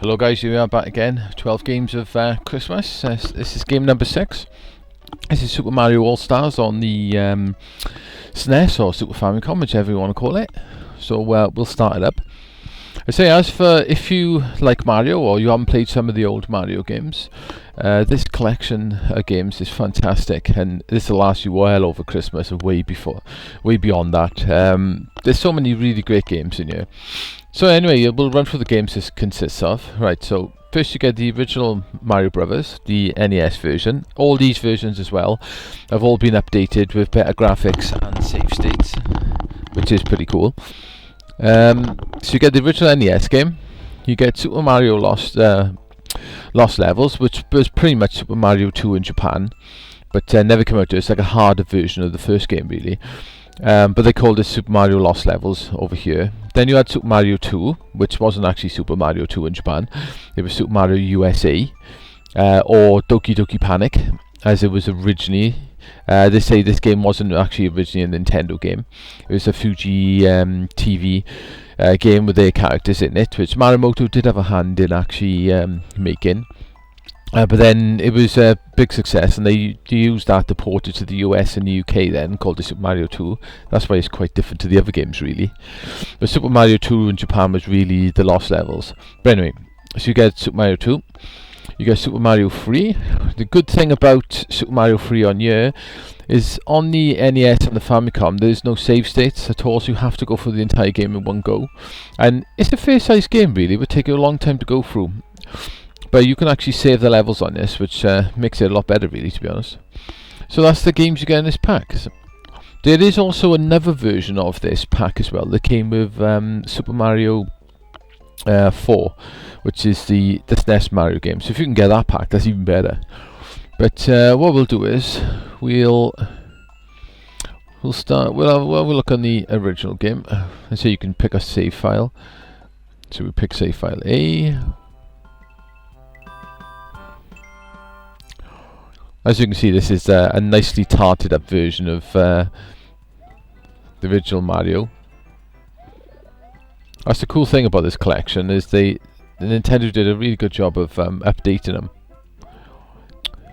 Hello guys, here we are back again. 12 games of Christmas. This is game number 6. This is Super Mario All-Stars on the SNES or Super Famicom, whichever you want to call it. So we'll start it up. I say, as for if you like Mario or you haven't played some of the old Mario games, this collection of games is fantastic, and this will last you well over Christmas and way beyond that. There's so many really great games in here. So anyway, we'll run through the games this consists of. Right, so first you get the original Mario Brothers, the NES version. All these versions as well have all been updated with better graphics and save states, which is pretty cool. So you get the original NES game. You get Super Mario Lost Levels, which was pretty much Super Mario 2 in Japan, but never came out to us. It's like a harder version of the first game, really. But they called it Super Mario Lost Levels over here. Then you had Super Mario 2, which wasn't actually Super Mario 2 in Japan. It was Super Mario USA, or Doki Doki Panic, as it was originally. They say this game wasn't actually originally a Nintendo game. It was a Fuji TV game with their characters in it, which Marimoto did have a hand in actually making. But then it was a big success, and they used that to port it to the US and the UK then, called it Super Mario 2. That's why it's quite different to the other games, really. But Super Mario 2 in Japan was really the Lost Levels. But anyway, so you get Super Mario 2. You get Super Mario 3. The good thing about Super Mario 3 on here is on the NES and the Famicom, there's no save states at all, so you have to go through the entire game in one go. And it's a fair-sized game, really. It would take you a long time to go through. But you can actually save the levels on this, which makes it a lot better, really, to be honest. So that's the games you get in this pack. There is also another version of this pack as well that came with Super Mario 4, which is the SNES Mario game. So if you can get that pack, that's even better. But what we'll do is we'll look on the original game, and so you can pick a save file. So we pick save file A. As you can see, this is a nicely tarted up version of the original Mario. That's the cool thing about this collection, is the Nintendo did a really good job of updating them.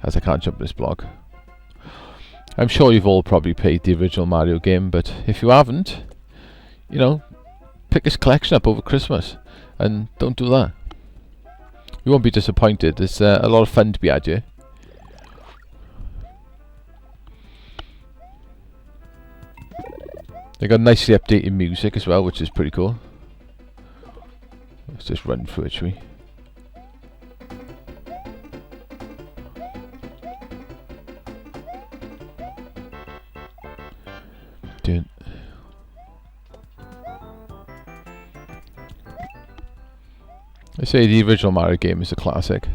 As I can't jump this block. I'm sure you've all probably played the original Mario game, but if you haven't, you know, pick this collection up over Christmas and don't do that. You won't be disappointed. There's a lot of fun to be had here. They got nicely updated music as well, which is pretty cool. Let's just run through it, shall we? Dun. I say the original Mario game is a classic.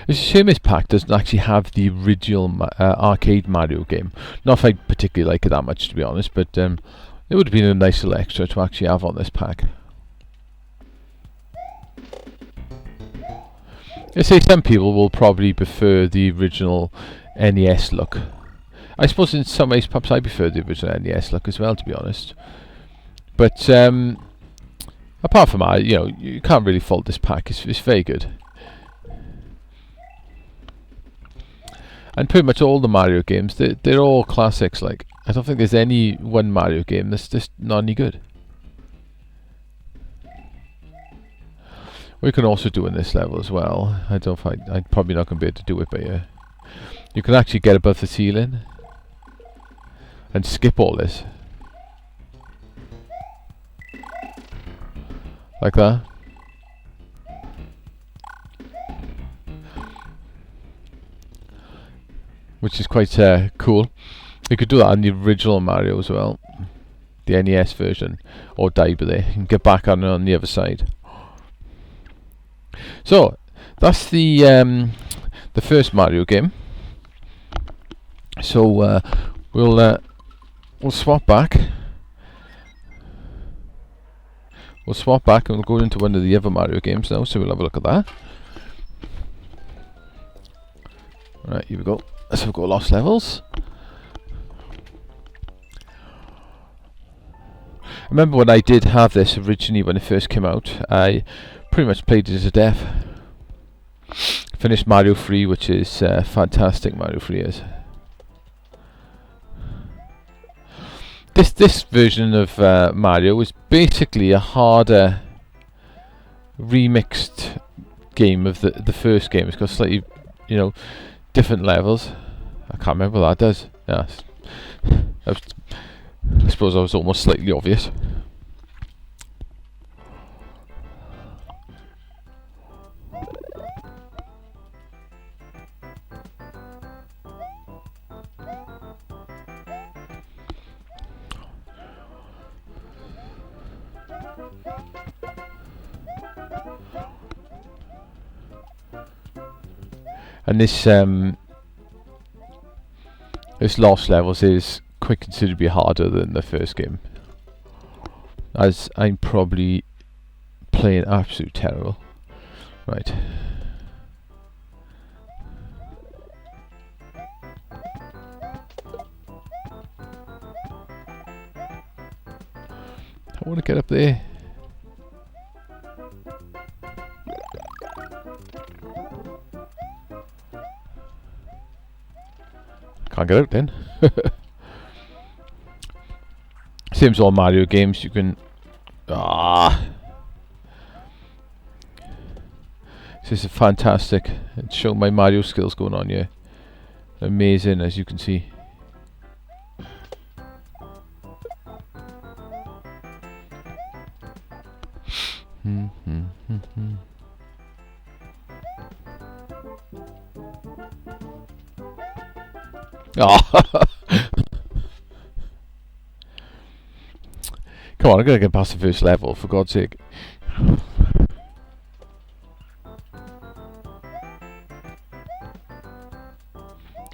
It's a shame this pack doesn't actually have the original arcade Mario game. Not if I particularly like it that much, to be honest, but it would have been a nice little extra to actually have on this pack. I say some people will probably prefer the original NES look. I suppose in some ways perhaps I prefer the original NES look as well, to be honest. But apart from that, you know, you can't really fault this pack. It's very good. And pretty much all the Mario games, they're all classics. Like, I don't think there's any one Mario game that's just not any good. We can also do in this level as well. I'm probably not going to be able to do it, but yeah. You can actually get above the ceiling and skip all this. Like that. Which is quite cool. You could do that on the original Mario as well, the NES version, or die by there and get back on the other side. So that's the first Mario game. So we'll swap back. We'll swap back and we'll go into one of the other Mario games now. So we'll have a look at that. Right, here we go. So we've got lost levels. I remember when I did have this originally when it first came out, I pretty much played it to death. Finished Mario 3, which is fantastic. Mario 3 is. This version of Mario is basically a harder remixed game of the first game. It's got slightly, you know, different levels. I can't remember what that does. Yeah, I suppose I was almost slightly obvious. And this lost levels is quite considerably harder than the first game, as I'm probably playing absolute terrible. Right. I want to get up there. Can't get out then. Same as all Mario games, you can... This is fantastic. It's showing my Mario skills going on here. Amazing, as you can see. Come on, I'm gonna get past the first level, for God's sake.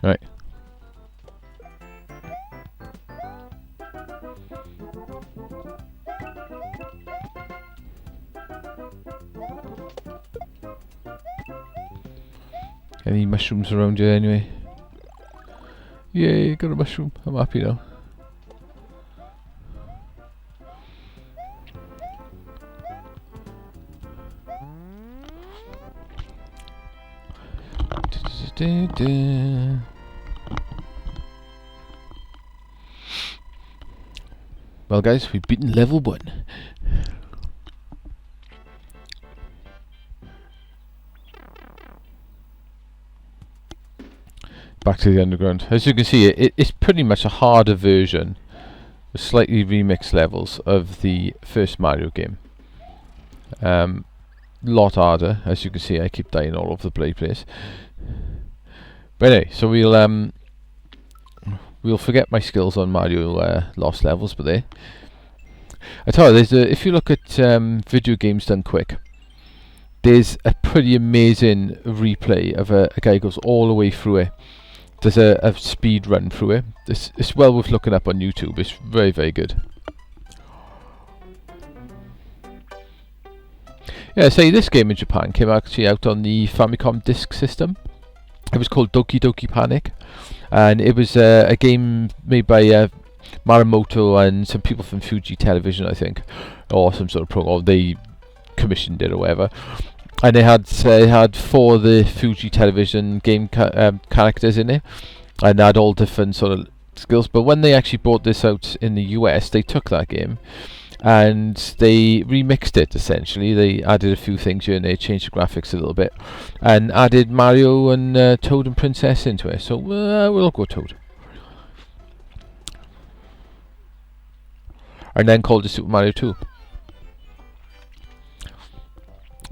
Right. Any mushrooms around here anyway? Yay, got a mushroom. I'm happy now. Well guys, we've beaten level 1. Back to the underground. As you can see, it's pretty much a harder version with slightly remixed levels of the first Mario game. Lot harder, as you can see. I keep dying all over the place. But anyway, so we'll forget my skills on Mario Lost Levels, but there. I tell you, if you look at video games done quick, there's a pretty amazing replay of a guy who goes all the way through it. There's a speed run through it. It's well worth looking up on YouTube. It's very, very good. Yeah, say this game in Japan came actually out on the Famicom Disk System. It was called Doki Doki Panic, and it was a game made by Maramoto and some people from Fuji Television, I think, or some sort of program. Or they commissioned it or whatever. And they had 4 of the Fuji Television game characters in it, and they had all different sort of skills. But when they actually brought this out in the US, they took that game and they remixed it essentially. They added a few things here and they changed the graphics a little bit and added Mario and Toad and Princess into it. So we'll go Toad. And then called it Super Mario 2.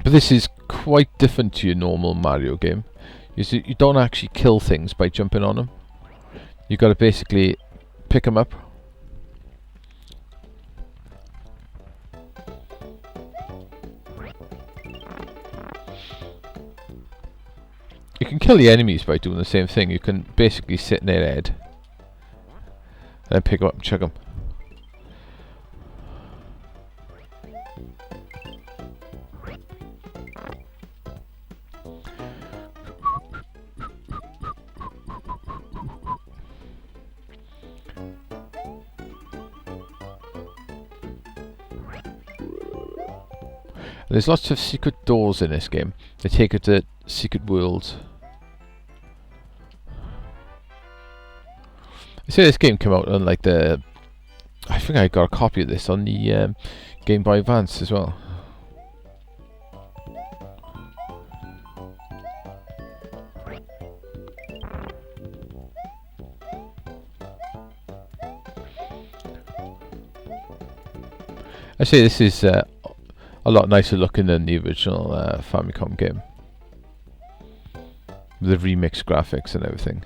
But this is quite different to your normal Mario game. You don't actually kill things by jumping on them. You've got to basically pick them up. You can kill the enemies by doing the same thing. You can basically sit in their head and then pick them up and chuck them. There's lots of secret doors in this game. They take it to secret worlds. I say this game came out on like the... I think I got a copy of this on the Game Boy Advance as well. I say this is a lot nicer looking than the original Famicom game. The remixed graphics and everything.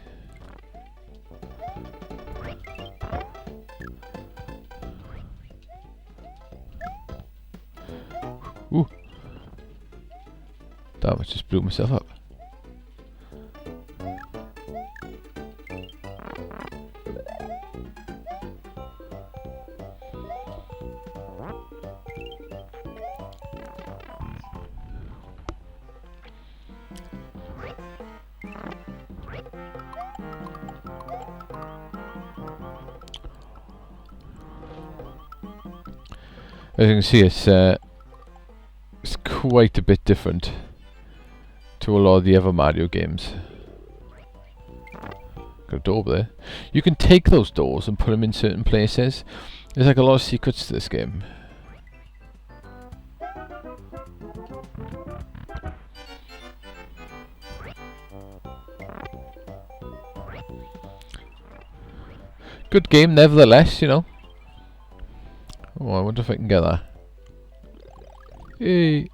Ooh. Damn, I just blew myself up. As you can see, it's quite a bit different to a lot of the other Mario games. Got a door there. You can take those doors and put them in certain places. There's like a lot of secrets to this game. Good game, nevertheless, you know. Oh, I wonder if I can get that. Yay!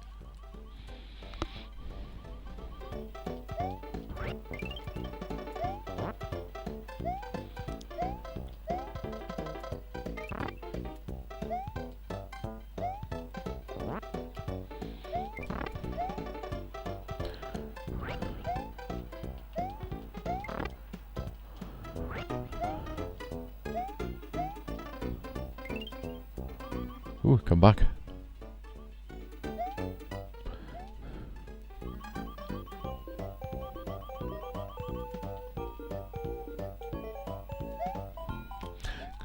Ooh, come back.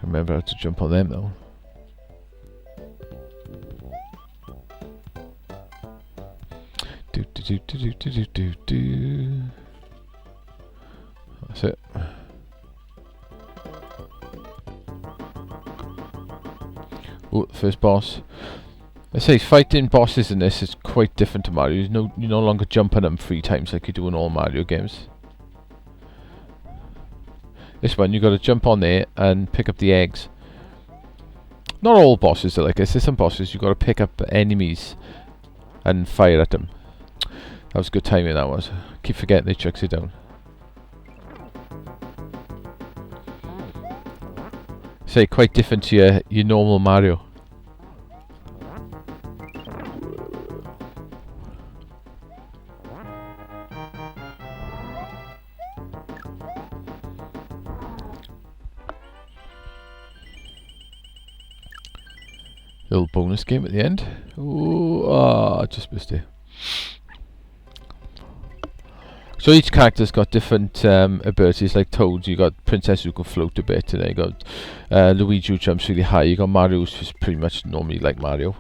Remember how to jump on them though. Do do do do do do do do. That's it. Oh, the first boss. I say fighting bosses in this is quite different to Mario. You no longer jump on them 3 times like you do in all Mario games. This one you got to jump on there and pick up the eggs. Not all bosses are like this. There's some bosses you got to pick up enemies and fire at them. That was good timing. That was. Keep forgetting they chucks it down. Say quite different to your normal Mario. Little bonus game at the end. Ooh, I just missed it. So each character's got different abilities. Like Toad, you got Princess who can float a bit, and then you got Luigi who jumps really high. You got Mario who's just pretty much normally like Mario.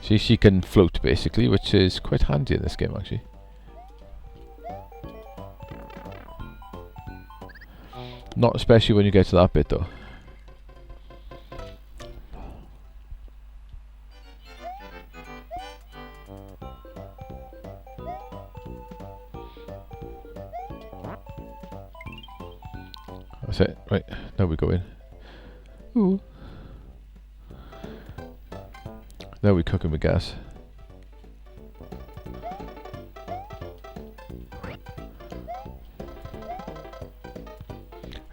See, she can float basically, which is quite handy in this game actually. Not especially when you get to that bit though. That's it. Right, now we go in. Ooh. Now we're cooking with gas.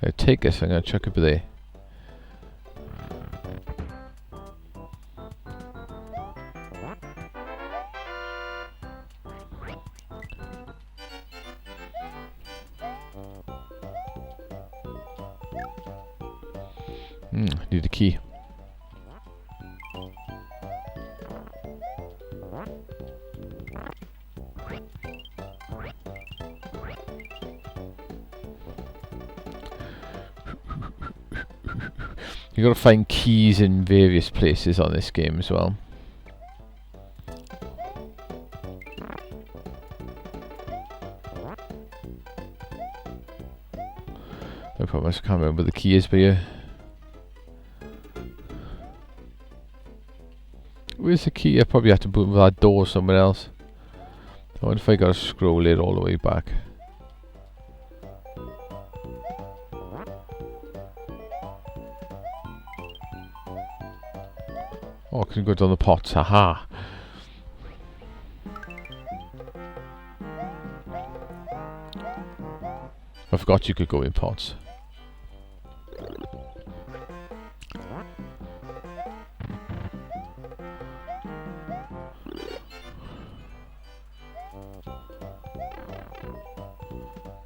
I take this, I'm going to chuck it there. Need a key. You got to find keys in various places on this game as well. No problem, I just can't remember the key is, but yeah. Where's the key? I probably have to put that door somewhere else. I wonder if I gotta scroll it all the way back. Oh, I can go down the pots, haha. I forgot you could go in pots.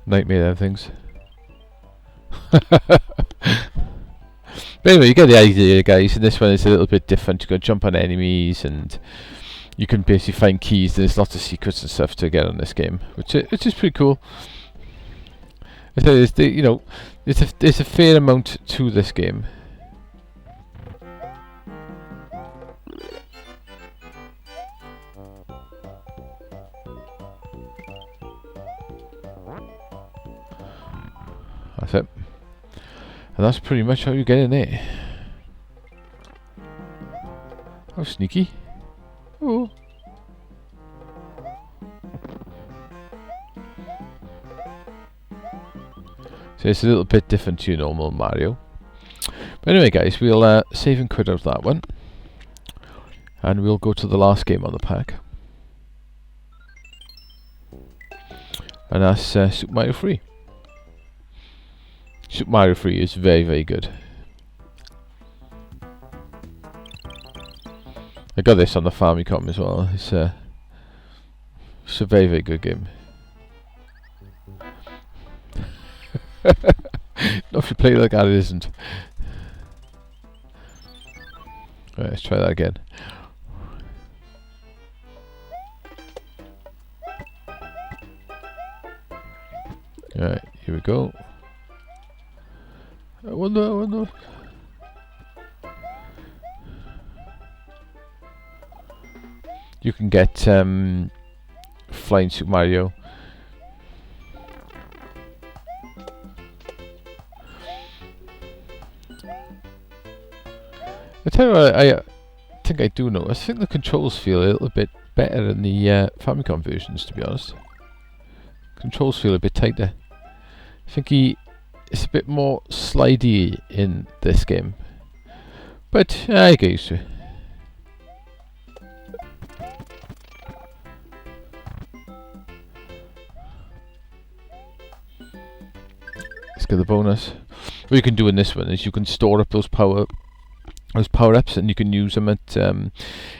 Nightmare them things. But anyway, you get the idea, guys. And this one is a little bit different. You got to jump on enemies, and you can basically find keys. There's lots of secrets and stuff to get on this game, which is pretty cool. There's a fair amount to this game. That's it. And that's pretty much how you get in it. Oh, sneaky. Oh. So it's a little bit different to your normal Mario. But anyway, guys, we'll save and quit out of that one. And we'll go to the last game on the pack. And that's Super Mario 3. Super Mario 3 is very, very good. I got this on the Famicom as well. It's a very, very good game. Not if you play like that, it isn't. Right, let's try that again. Alright, here we go. I wonder. You can get Flying Super Mario. I tell you what, I think I do know. I think the controls feel a little bit better in the Famicom versions, to be honest. Controls feel a bit tighter. I think it's a bit more slidey in this game, but I get used to it. Let's get the bonus. What you can do in this one is you can store up those power-ups, and you can use them at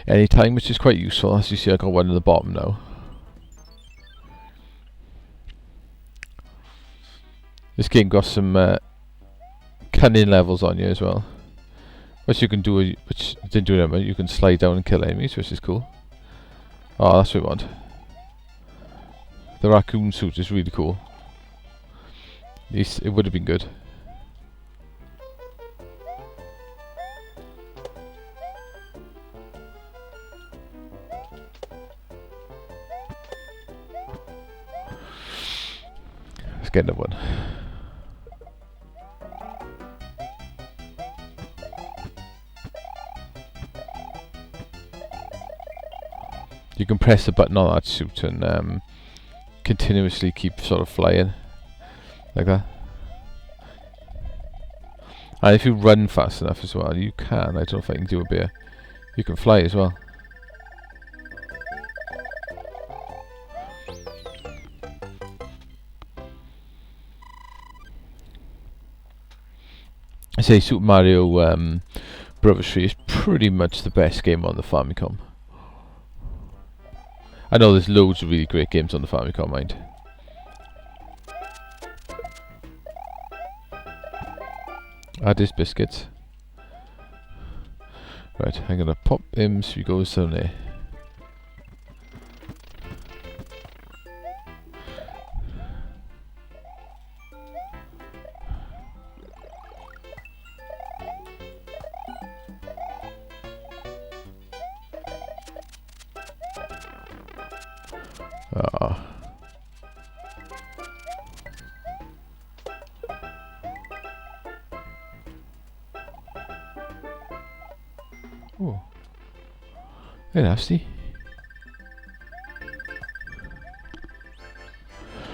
any time, which is quite useful. As you see, I got one at the bottom now. This game got some cunning levels on you as well. What you can do, which didn't do that, you can slide down and kill enemies, which is cool. Oh, that's what we want. The raccoon suit is really cool. At least it would have been good. Let's get another one. You can press the button on that suit and continuously keep sort of flying like that. And if you run fast enough as well, you can. I don't know if I can do a bit. You can fly as well. I say Super Mario Bros. 3 is pretty much the best game on the Famicom. I know there's loads of really great games on the Famicom, mind. Add his biscuits. Right, I'm gonna pop him so he goes down there. Very nasty.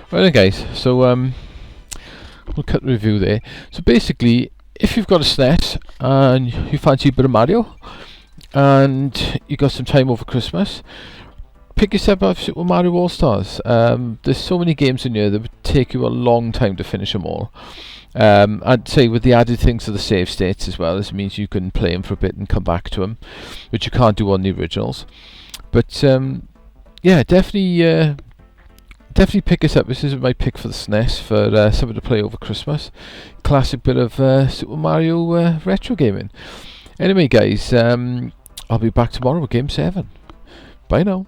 Right then guys, so we'll cut the review there. So basically, if you've got a SNES and you fancy a bit of Mario and you got some time over Christmas, pick yourself up Super Mario All Stars. There's so many games in here that would take you a long time to finish them all. I'd say with the added things of the save states as well, this means you can play them for a bit and come back to them, which you can't do on the originals. But yeah, definitely pick this up. This is my pick for the SNES for something to play over Christmas. Classic bit of Super Mario retro gaming. Anyway guys, I'll be back tomorrow with Game 7. Bye now.